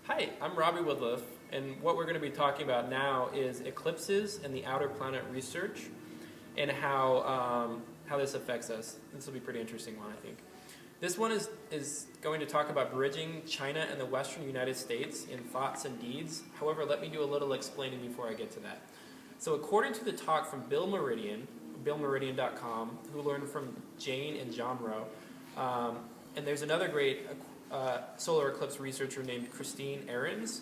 Hi, I'm Robbie Woodliff, and what we're going to be talking about now is eclipses and the outer planet research and how this affects us. This will be a pretty interesting one, I think. This one is going to talk about bridging China and the Western United States in thoughts and deeds. However, let me do a little explaining before I get to that. So according to the talk from Bill Meridian, BillMeridian.com, who learned from Jane and John Rowe, and there's another great solar eclipse researcher named Christine Ahrens.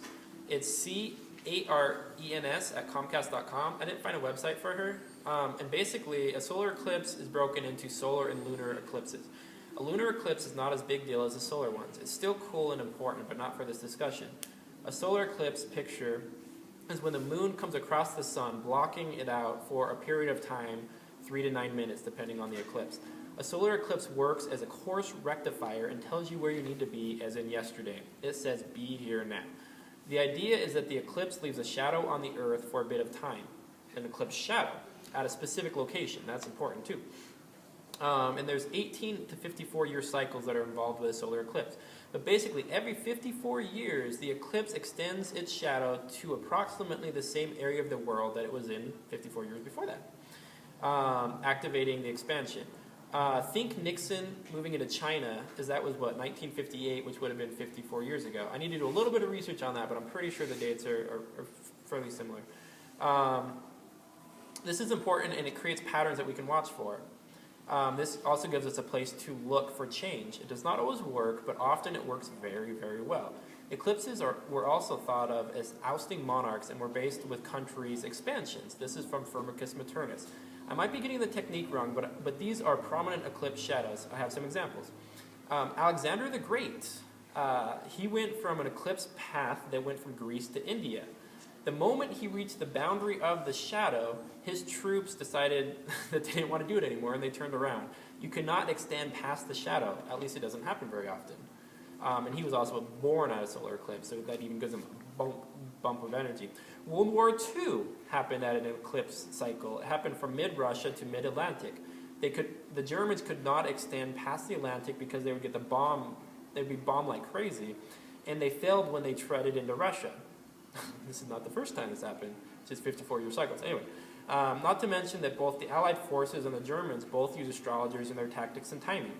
It's Carens at Comcast.com. I didn't find a website for her. And basically, a solar eclipse is broken into solar and lunar eclipses. A lunar eclipse is not as big deal as the solar ones. It's still cool and important, but not for this discussion. A solar eclipse picture is when the moon comes across the sun, blocking it out for a period of time, 3 to 9 minutes, depending on the eclipse. A solar eclipse works as a course rectifier and tells you where you need to be, as in yesterday. It says, be here now. The idea is that the eclipse leaves a shadow on the Earth for a bit of time, an eclipse shadow, at a specific location. That's important too. And there's 18 to 54 year cycles that are involved with a solar eclipse. But basically, every 54 years, the eclipse extends its shadow to approximately the same area of the world that it was in 54 years before that, activating the expansion. Think Nixon moving into China, because that was, 1958, which would have been 54 years ago. I need to do a little bit of research on that, but I'm pretty sure the dates are fairly similar. This is important, and it creates patterns that we can watch for. This also gives us a place to look for change. It does not always work, but often it works very, very well. Eclipses were also thought of as ousting monarchs and were based with countries' expansions. This is from Firmicus Maternus. I might be getting the technique wrong, but these are prominent eclipse shadows. I have some examples. Alexander the Great, he went from an eclipse path that went from Greece to India. The moment he reached the boundary of the shadow, his troops decided that they didn't want to do it anymore, and they turned around. You cannot extend past the shadow. At least it doesn't happen very often. And he was also born out of solar eclipse, so that even gives him a bump of energy. World War II happened at an eclipse cycle. It happened from mid-Russia to mid-Atlantic. The Germans could not extend past the Atlantic because they would get they'd be bombed like crazy, and they failed when they treaded into Russia. This is not the first time this happened. It's just 54-year cycles. Anyway, not to mention that both the Allied forces and the Germans both use astrologers in their tactics and timing.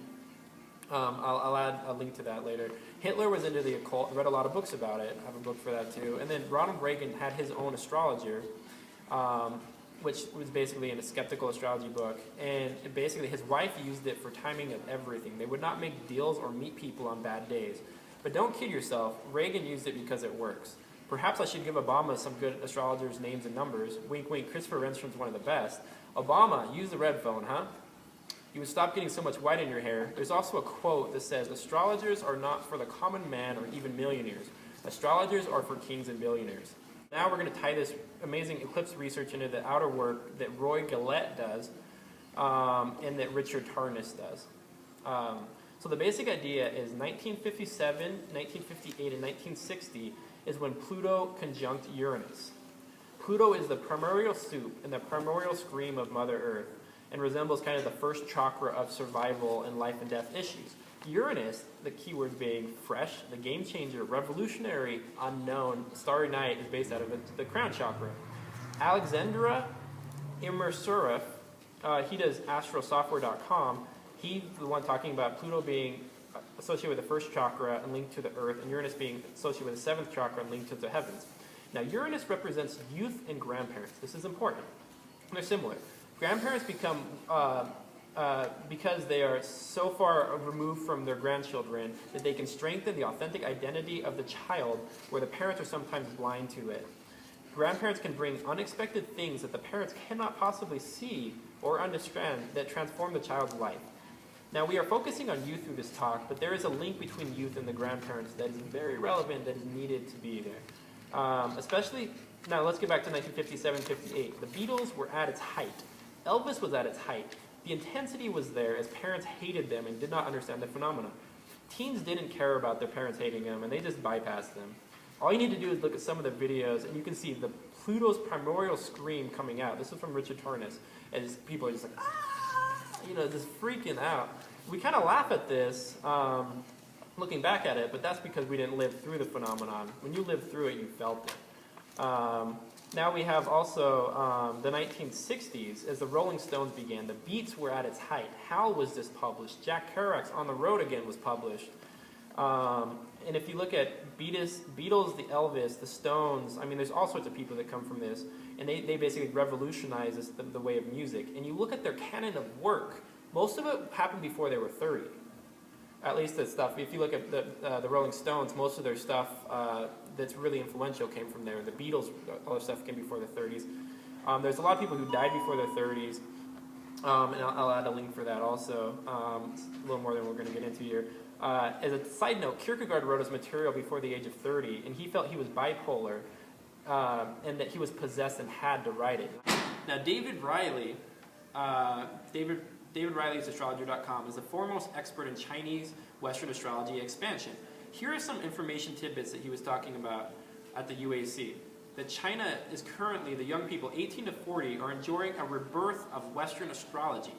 I'll add a link to that later. Hitler was into the occult, read a lot of books about it. I have a book for that too. And then Ronald Reagan had his own astrologer, which was basically in a skeptical astrology book. And basically his wife used it for timing of everything. They would not make deals or meet people on bad days. But don't kid yourself, Reagan used it because it works. Perhaps I should give Obama some good astrologers' names and numbers. Wink, wink, Christopher Renstrom's one of the best. Obama, use the red phone, huh? You would stop getting so much white in your hair. There's also a quote that says, astrologers are not for the common man or even millionaires. Astrologers are for kings and billionaires. Now we're going to tie this amazing eclipse research into the outer work that Roy Gillette does and that Richard Tarnas does. So the basic idea is 1957, 1958, and 1960 is when Pluto conjunct Uranus. Pluto is the primordial soup and the primordial scream of Mother Earth, and resembles kind of the first chakra of survival and life and death issues. Uranus, the keyword being fresh, the game changer, revolutionary, unknown, starry night, is based out of the crown chakra. Alexandra Immersurov, he does astrosoftware.com. He's the one talking about Pluto being associated with the first chakra and linked to the earth, and Uranus being associated with the seventh chakra and linked to the heavens. Now, Uranus represents youth and grandparents. This is important. They're similar. Grandparents become, because they are so far removed from their grandchildren, that they can strengthen the authentic identity of the child, where the parents are sometimes blind to it. Grandparents can bring unexpected things that the parents cannot possibly see or understand that transform the child's life. Now, we are focusing on youth through this talk, but there is a link between youth and the grandparents that is very relevant, that is needed to be there. Especially, now let's get back to 1957-58. The Beatles were at its height. Elvis was at its height. The intensity was there as parents hated them and did not understand the phenomenon. Teens didn't care about their parents hating them, and they just bypassed them. All you need to do is look at some of the videos, and you can see the Pluto's primordial scream coming out. This is from Richard Tarnas, as people are just like, ah, just freaking out. We kind of laugh at this looking back at it, but that's because we didn't live through the phenomenon. When you lived through it, you felt it. Now we have also the 1960s, as the Rolling Stones began. The Beats were at its height. How was this published? Jack Kerouac's On the Road Again was published. And if you look at Beatles, the Elvis, the Stones, I mean, there's all sorts of people that come from this, and they basically revolutionized the way of music. And you look at their canon of work, most of it happened before they were 30. At least the stuff, if you look at the Rolling Stones, most of their stuff that's really influential came from there. The Beatles, all their stuff came before their 30s. There's a lot of people who died before their 30s, and I'll add a link for that also. It's a little more than we're going to get into here. As a side note, Kierkegaard wrote his material before the age of 30, and he felt he was bipolar, and that he was possessed and had to write it. Now, David Riley, David Riley's astrologer.com, is the foremost expert in Chinese Western astrology expansion. Here are some information tidbits that he was talking about at the UAC. That China is currently, the young people 18 to 40 are enjoying a rebirth of Western astrology.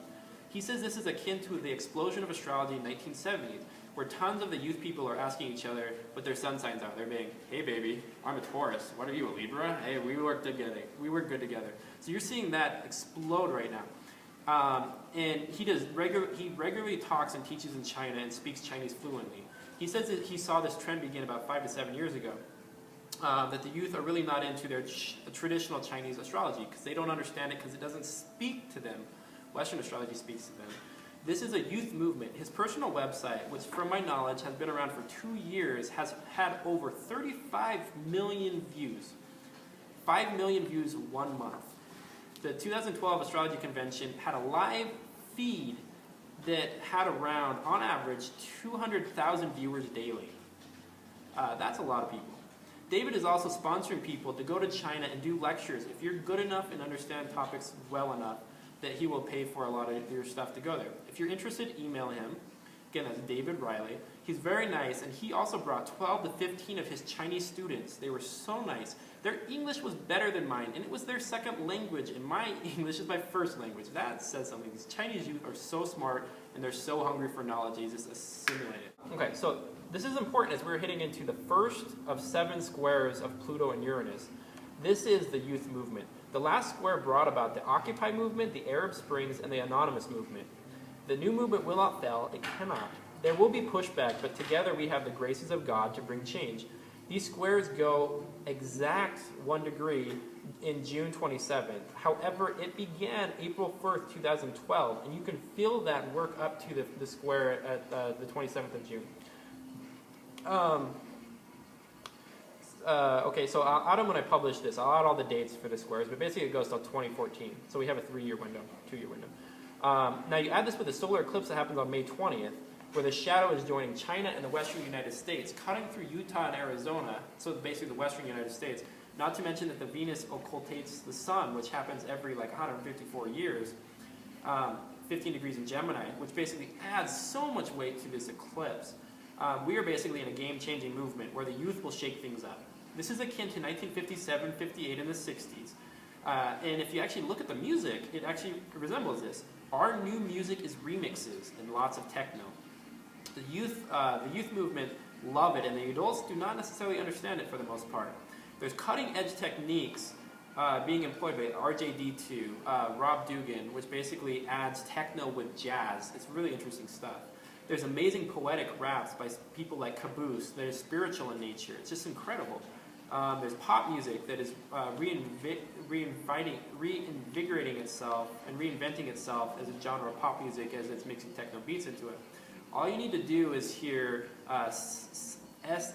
He says this is akin to the explosion of astrology in 1970s, where tons of the youth people are asking each other what their sun signs are. They're being, hey baby, I'm a Taurus. What are you, a Libra? Hey, we work together. We work good together. So you're seeing that explode right now. And he regularly talks and teaches in China and speaks Chinese fluently. He says that he saw this trend begin about 5 to 7 years ago. That the youth are really not into their traditional Chinese astrology because they don't understand it because it doesn't speak to them. Western astrology speaks to them. This is a youth movement. His personal website, which from my knowledge has been around for 2 years, has had over 35 million views. 5 million views 1 month. The 2012 Astrology Convention had a live feed that had around, on average, 200,000 viewers daily. That's a lot of people. David is also sponsoring people to go to China and do lectures. If you're good enough and understand topics well enough, that he will pay for a lot of your stuff to go there. If you're interested, email him. Again, that's David Riley. He's very nice, and he also brought 12 to 15 of his Chinese students. They were so nice. Their English was better than mine, and it was their second language, and my English is my first language. That says something. These Chinese youth are so smart, and they're so hungry for knowledge, they just assimilate it. Okay, so this is important as we're hitting into the first of 7 squares of Pluto and Uranus. This is the youth movement. The last square brought about the Occupy movement, the Arab Springs, and the Anonymous movement. The new movement will not fail. It cannot. There will be pushback, but together we have the graces of God to bring change. These squares go exact 1 degree in June 27th. However, it began April 1st, 2012, and you can feel that work up to the square at the 27th of June. Okay, so I'll add when I publish this, I'll add all the dates for the squares, but basically it goes till 2014. So we have a 3-year window, 2-year window. Now you add this with the solar eclipse that happens on May 20th, where the shadow is joining China and the western United States, cutting through Utah and Arizona, so basically the western United States. Not to mention that the Venus occultates the sun, which happens every like 154 years, 15 degrees in Gemini, which basically adds so much weight to this eclipse. We are basically in a game-changing movement where the youth will shake things up. This is akin to 1957, 58, and the 60s. And if you actually look at the music, it actually resembles this. Our new music is remixes and lots of techno. The youth movement love it, and the adults do not necessarily understand it for the most part. There's cutting-edge techniques being employed by RJD2, Rob Dugan, which basically adds techno with jazz. It's really interesting stuff. There's amazing poetic raps by people like Caboose that is spiritual in nature. It's just incredible. There's pop music that is reinvigorating itself and reinventing itself as a genre of pop music as it's mixing techno beats into it. All you need to do is hear SALEHS,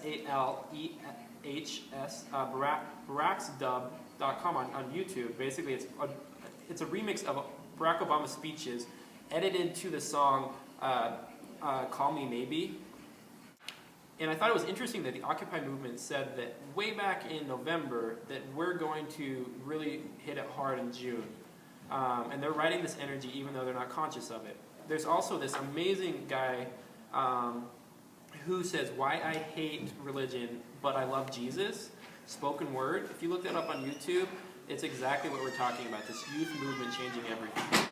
baracksdub.com on YouTube. Basically, it's a remix of Barack Obama's speeches edited to the song Call Me Maybe. And I thought it was interesting that the Occupy movement said that way back in November that we're going to really hit it hard in June. And they're writing this energy even though they're not conscious of it. There's also this amazing guy who says, "Why I hate religion, but I love Jesus," spoken word. If you look that up on YouTube, it's exactly what we're talking about, this youth movement changing everything.